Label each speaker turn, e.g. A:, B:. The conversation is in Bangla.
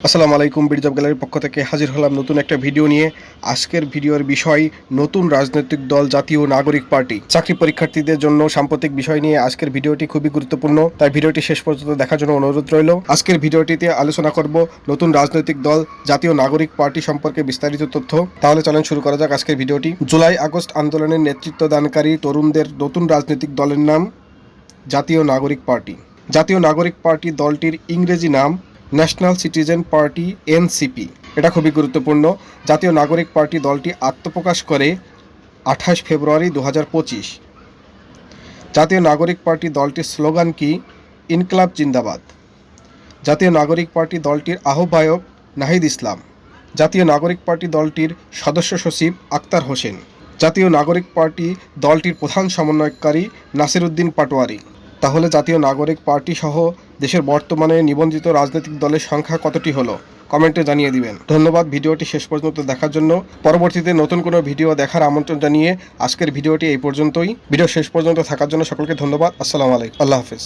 A: আসসালামু আলাইকুম। বীর জব গ্যালারির পক্ষ থেকে হাজির হলাম নতুন একটা ভিডিও নিয়ে। আজকের ভিডিওর বিষয় নতুন রাজনৈতিক দল জাতীয় নাগরিক পার্টি। চাকরি পরীক্ষার্থীদের জন্য সাম্প্রতিক বিষয় নিয়ে আজকের ভিডিওটি খুবই গুরুত্বপূর্ণ, তাই ভিডিওটি শেষ পর্যন্ত দেখার জন্য অনুরোধ রইল। আজকের ভিডিওটিতে আলোচনা করব নতুন রাজনৈতিক দল জাতীয় নাগরিক পার্টি সম্পর্কে বিস্তারিত তথ্য। তাহলে চলেন শুরু করা যাক আজকের ভিডিওটি। জুলাই আগস্ট আন্দোলনের নেতৃত্ব দানকারী তরুণদের নতুন রাজনৈতিক দলের নাম জাতীয় নাগরিক পার্টি। জাতীয় নাগরিক পার্টি দলটির ইংরেজি নাম ন্যাশনাল সিটিজেন পার্টি এনসিপি। এটা খুবই গুরুত্বপূর্ণ। জাতীয় নাগরিক পার্টি দলটি আত্মপ্রকাশ করে 28 ফেব্রুয়ারি 2025। জাতীয় নাগরিক পার্টি দলটির স্লোগান কি? ইনকলাব জিন্দাবাদ। জাতীয় নাগরিক পার্টি দলটির আহ্বায়ক নাহিদ ইসলাম। জাতীয় নাগরিক পার্টি দলটির সদস্য সচিব আক্তার হোসেন। জাতীয় নাগরিক পার্টি দলটির প্রধান সমন্বয়কারী নাসির উদ্দিন পাটোয়ারি। তাহলে জাতীয় নাগরিক পার্টি সহ দেশের বর্তমানে নিবন্ধিত রাজনৈতিক দলের সংখ্যা কতটি হলো কমেন্টে জানিয়ে দিবেন। ধন্যবাদ ভিডিওটি শেষ পর্যন্ত দেখার জন্য। পরবর্তীতে নতুন কোনো ভিডিও দেখার আমন্ত্রণ জানিয়ে আজকের ভিডিওটি এই পর্যন্তই। ভিডিও শেষ পর্যন্ত থাকার জন্য সকলকে ধন্যবাদ। আসসালামু আলাইকুম। আল্লাহ হাফেজ।